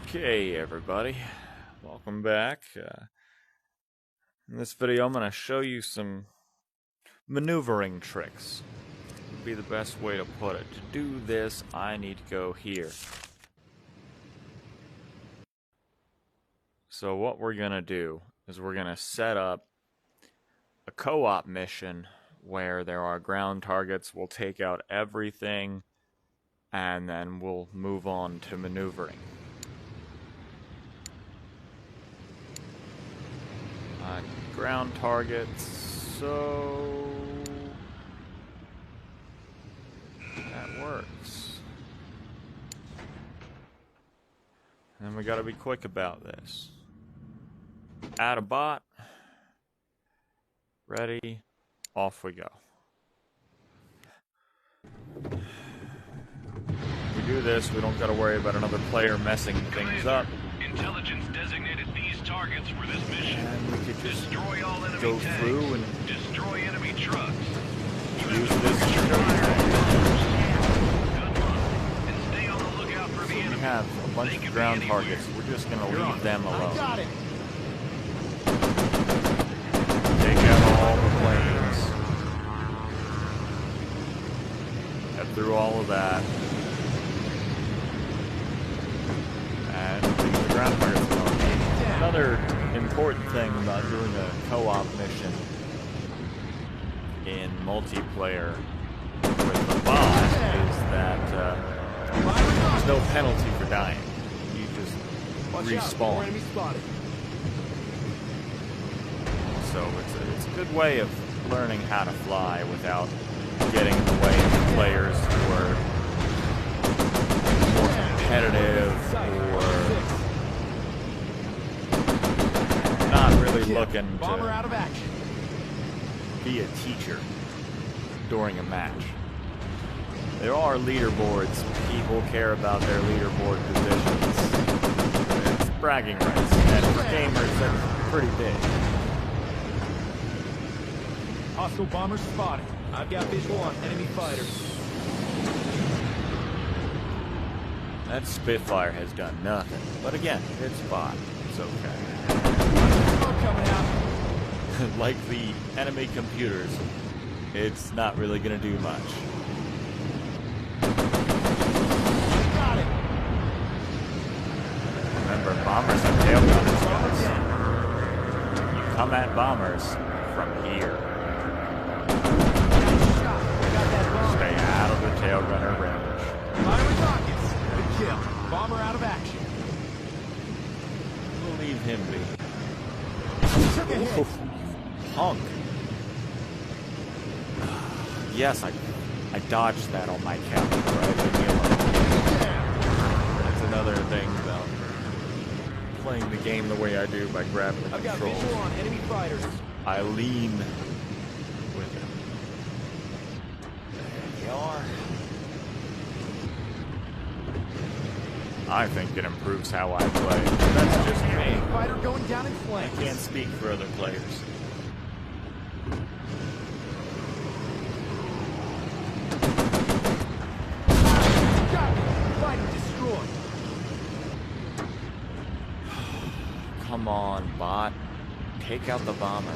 Okay, everybody, welcome back. In this video, I'm going to show you some maneuvering tricks. Would be the best way to put it. To do this, I need to go here. So what we're going to do is we're going to set up a co-op mission where there are ground targets. We'll take out everything, and then we'll move on to maneuvering. Ground targets, so that works. And then we gotta be quick about this. Add a bot. Ready. Off we go. If we do this, we don't gotta worry about another player messing things up. Intelligence designated these targets for this mission. And we could just destroy all enemy go tanks, through and destroy enemy trucks. use this to show you things. Good luck, and stay on the lookout for the We enemy. have a bunch of ground targets. We're just gonna leave them alone. Got it. Take out all the planes. Head through all of that. And leave the ground targets alone. Another important thing about doing a co-op mission in multiplayer with the bot is that there's no penalty for dying. You just respawn. So it's a good way of learning how to fly without getting in the way of players who are more competitive or not really looking to be a teacher during a match. There are leaderboards. People care about their leaderboard positions. It's bragging rights, and for gamers, that's pretty big. Hostile bombers spotted. I've got visual on enemy fighters. That Spitfire has done nothing. But again, it's bot. It's okay. Coming out. Like the enemy computers, it's not really going to do much. Got it. Remember, bombers have tail gunners, guys. You come at bombers from here. Stay out of the tail gunner range. Firing rockets. Good kill. Bomber out of action. We'll leave him be. Took a hit. Punk. Yes, I dodged that on my count, right? Leave me alone. That's another thing about playing the game the way I do by grabbing the I've got controls. visual on enemy fighters. I lean with it. There you are. I think it improves how I play. That's just me. Fighter going down in I flames. can't speak for other players. Got it. Fighter destroyed. Come on, bot. Take out the bomber.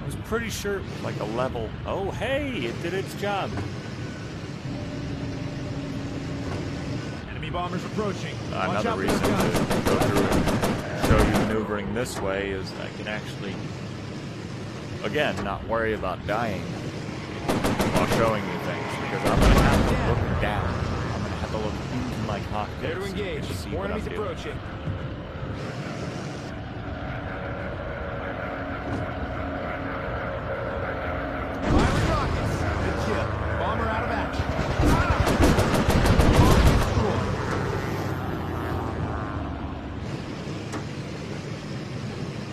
I was pretty sure it was like a level. Oh, hey, it did its job. Enemy bombers approaching. Watch Another out for reason those to guns. go through and show you maneuvering this way is I can actually, again, not worry about dying while showing you things, because I'm going to have to look down. I'm going to have to look into my cockpit There to so you engage. can see More what I'm enemies doing. approaching. Firing rockets. Good kill. Bomber out of action. Bomber destroyed.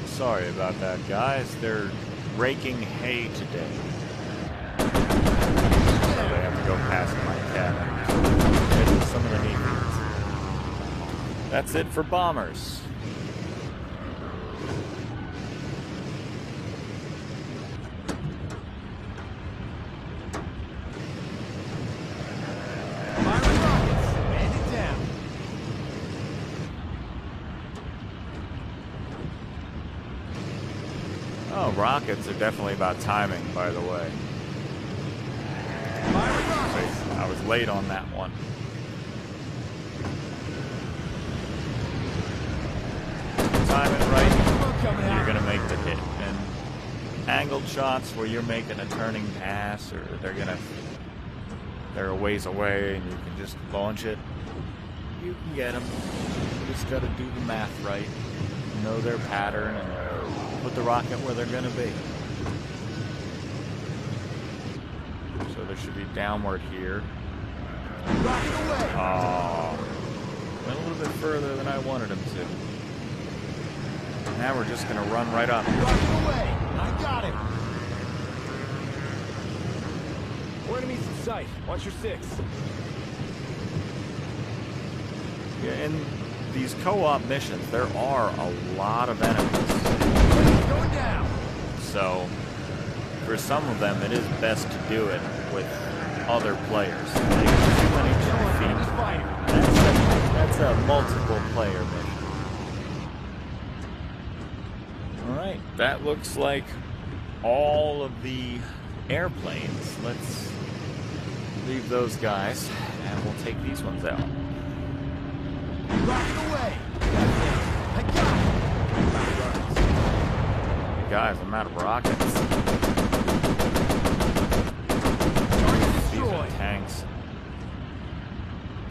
Sorry about that, guys. They're raking hay today. So they have to go past my cabin. Get to some of the neat things. That's it for bombers. rockets are definitely about timing, by the way. I was late on that one. Time it right, you're gonna make the hit. And angled shots where you're making a turning pass, or they're a ways away and you can just launch it, you can get them. You just gotta do the math right, know their pattern, and put the rocket where they're gonna be. So there should be downward here. Oh, went a little bit further than I wanted him to. Now we're just gonna run right up. Rocket away! I got him! More enemies in sight. Watch your six. Yeah, in these co-op missions, there are a lot of enemies. Going down! So, for some of them, it is best to do it with other players. That's a multiple player mission. Alright, that looks like all of the airplanes. Let's leave those guys, and we'll take these ones out. Rocket away! I got it! Guys, I'm out of rockets. These are tanks.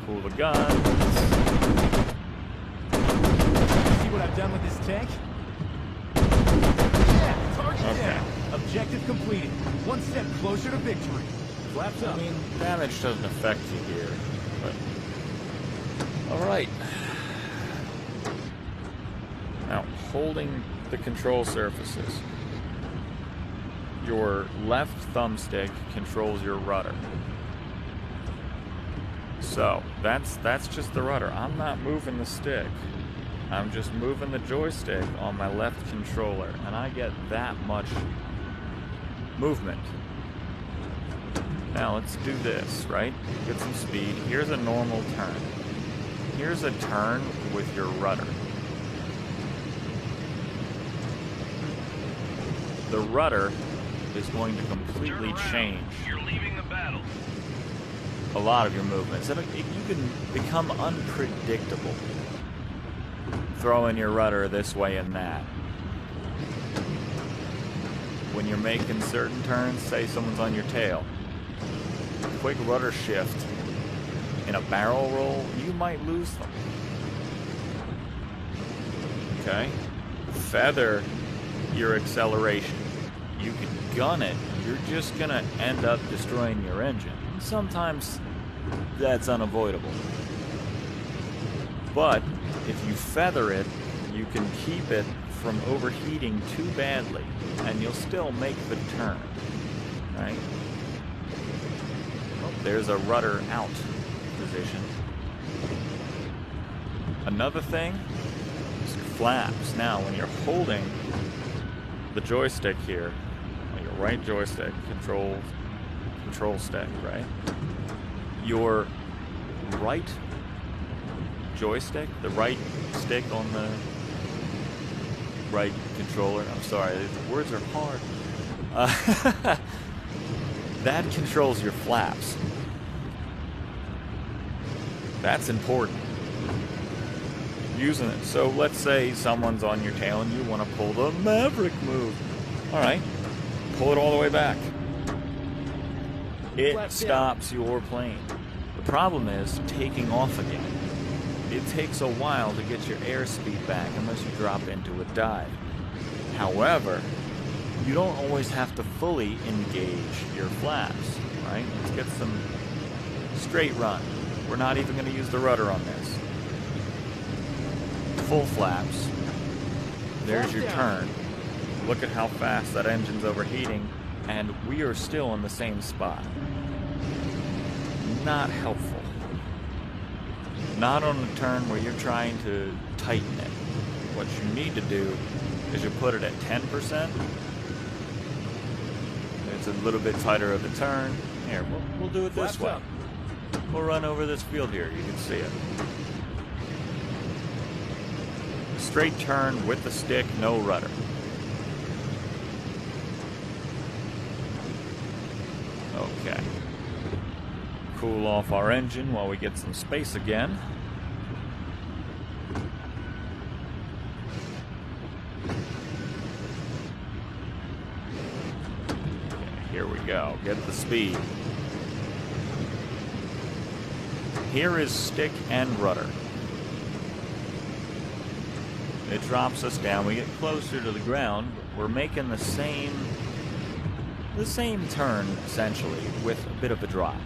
Pull the guns. See what I've done with this tank? Yeah, target down. Objective completed. One step closer to victory. Flaps up. I mean, damage doesn't affect you here, but... Alright. Now, holding the control surfaces. Your left thumbstick controls your rudder. So, that's just the rudder. I'm not moving the stick. I'm just moving the joystick on my left controller, and I get that much movement. Now let's do this, right? Get some speed. Here's a normal turn. Here's a turn with your rudder. The rudder is going to completely change You're leaving the battle. a lot of your movements. You can become unpredictable throwing your rudder this way and that. When you're making certain turns, say someone's on your tail, quick rudder shift in a barrel roll, you might lose them. Okay? Feather your acceleration. You can gun it, you're just gonna end up destroying your engine. Sometimes that's unavoidable. But if you feather it, you can keep it from overheating too badly, and you'll still make the turn, right? Oh, there's a rudder out position. Another thing is flaps. Now, when you're holding the joystick here, your right joystick, control stick, right? Your right joystick, the right stick on the right controller, I'm sorry, the words are hard. That controls your flaps. That's important. Using it. So let's say someone's on your tail and you want to pull the Maverick move. Alright, pull it all the way back. It stops your plane. The problem is taking off again. It takes a while to get your airspeed back unless you drop into a dive. However, you don't always have to fully engage your flaps, right? Let's get some straight run. We're not even going to use the rudder on this. Full flaps. There's your turn. Look at how fast that engine's overheating, and we are still in the same spot. Not helpful. Not on a turn where you're trying to tighten it. What you need to do is you put it at 10%. It's a little bit tighter of a turn. Here, we'll do it this way. We'll run over this field here. You can see it. Straight turn with the stick, no rudder. Cool off our engine while we get some space again. Okay, here we go. Get the speed. Here is stick and rudder. It drops us down. We get closer to the ground. We're making the same turn, essentially, with a bit of a drop.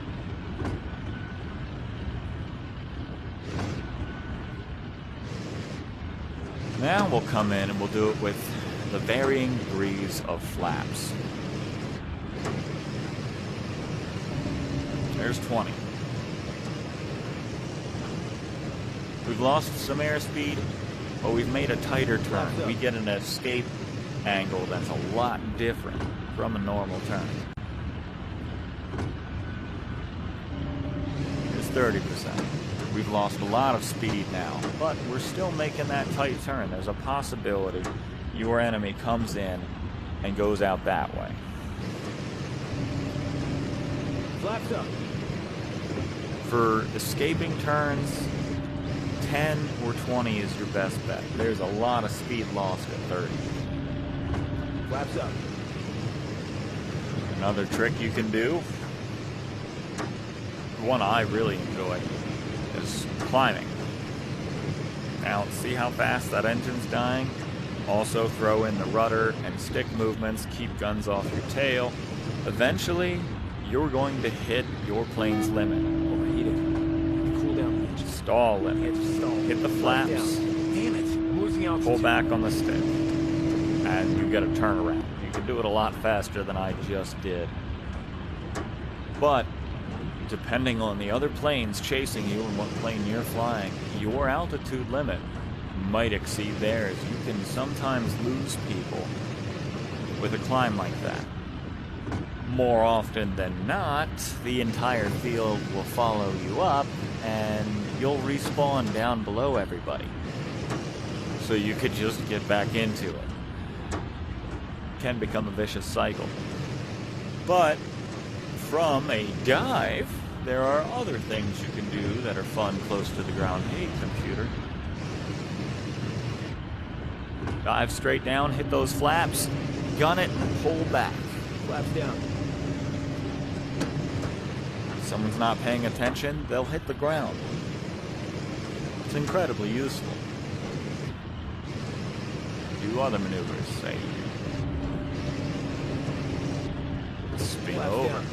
Now we'll come in and we'll do it with the varying degrees of flaps. There's 20. We've lost some airspeed, but we've made a tighter turn. We get an escape angle that's a lot different from a normal turn. It's 30%. We've lost a lot of speed now, but we're still making that tight turn. There's a possibility your enemy comes in and goes out that way. Flaps up. For escaping turns, 10 or 20 is your best bet. There's a lot of speed lost at 30. Flaps up. Another trick you can do, the one I really enjoy, is climbing. Now, see how fast that engine's dying? Also throw in the rudder and stick movements, keep guns off your tail. Eventually, you're going to hit your plane's limit. Overheated. Cool down. Stall limit. Hit the flaps. Damn it. I'm losing altitude. Pull back on the stick. And you get a turnaround. You can do it a lot faster than I just did. But depending on the other planes chasing you and what plane you're flying, your altitude limit might exceed theirs. You can sometimes lose people with a climb like that. More often than not, the entire field will follow you up and you'll respawn down below everybody. So you could just get back into it. Can become a vicious cycle. But from a dive, there are other things you can do that are fun close to the ground. Hey, computer. Dive straight down, hit those flaps, gun it, and pull back. Flaps down. If someone's not paying attention, they'll hit the ground. It's incredibly useful. Do other maneuvers, say spin over. Down.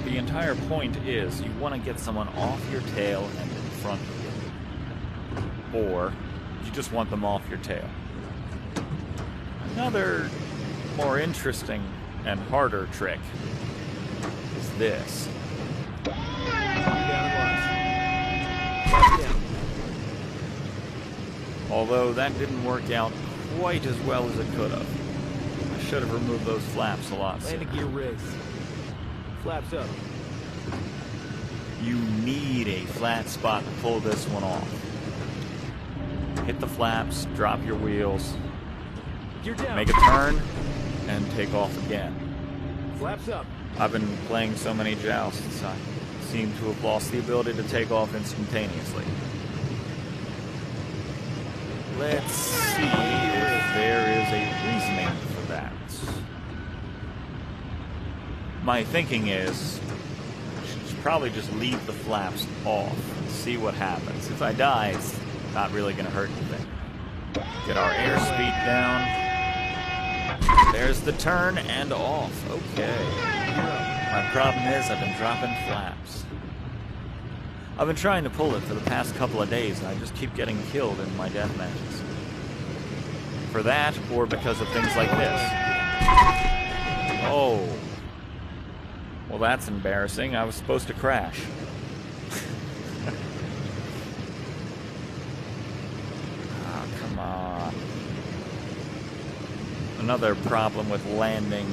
The entire point is you want to get someone off your tail and in front of you. Or you just want them off your tail. Another more interesting and harder trick is this. Although that didn't work out quite as well as it could have. I should have removed those flaps a lot sooner. Landing gear rigs. Flaps up. You need a flat spot to pull this one off. Hit the flaps, drop your wheels, Gear down. make a turn, and take off again. Flaps up. I've been playing so many jousts, I seem to have lost the ability to take off instantaneously. Let's see if there is a reasoning for that. My thinking is, I should probably just leave the flaps off and see what happens. If I die, it's not really going to hurt anything. Get our airspeed down. There's the turn and off. Okay. My problem is I've been dropping flaps. I've been trying to pull it for the past couple of days, and I just keep getting killed in my death matches. For that, or because of things like this. Oh. Well, that's embarrassing. I was supposed to crash. Oh, come on. Another problem with landing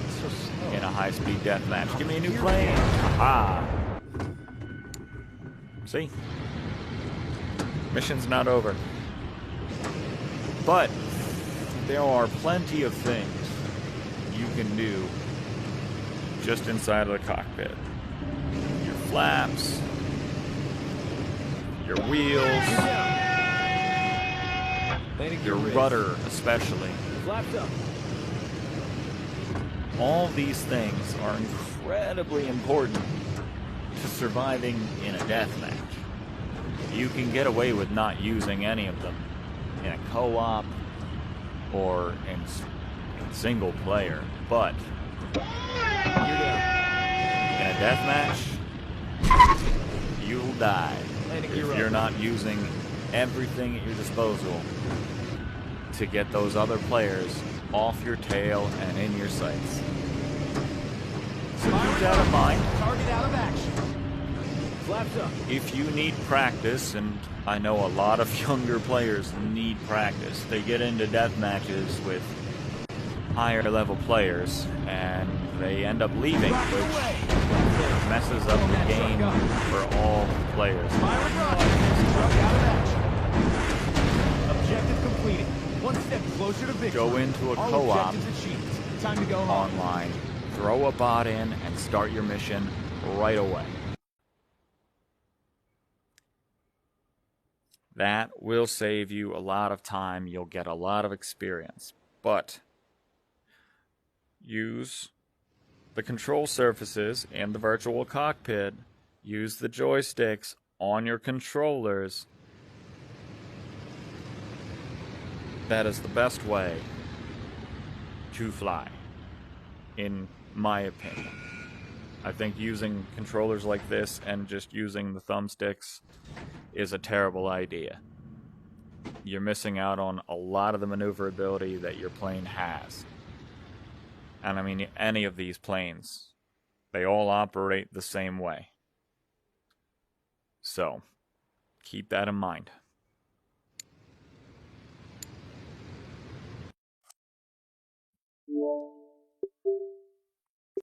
So slow. in a high-speed deathmatch. Give me a new plane. Aha. See? Mission's not over. But there are plenty of things you can do just inside of the cockpit. Your flaps, your wheels, your rudder especially. Flaps up. All these things are incredibly important to surviving in a deathmatch. You can get away with not using any of them in a co-op or in single player, but in a deathmatch, you'll die if you're not using everything at your disposal to get those other players off your tail and in your sights. So keep that in mind. Target out of action. Flaps up. If you need practice, and I know a lot of younger players need practice, they get into death matches with higher level players and they end up leaving, which messes up the game for all players. Objective completed. One step closer to victory. Go into a co-op Time to go home. online, throw a bot in, and start your mission right away. That will save you a lot of time. You'll get a lot of experience. But use the control surfaces in the virtual cockpit. Use the joysticks on your controllers. That is the best way to fly, in my opinion. I think using controllers like this and just using the thumbsticks is a terrible idea. You're missing out on a lot of the maneuverability that your plane has. And I mean, any of these planes, they all operate the same way. So, keep that in mind.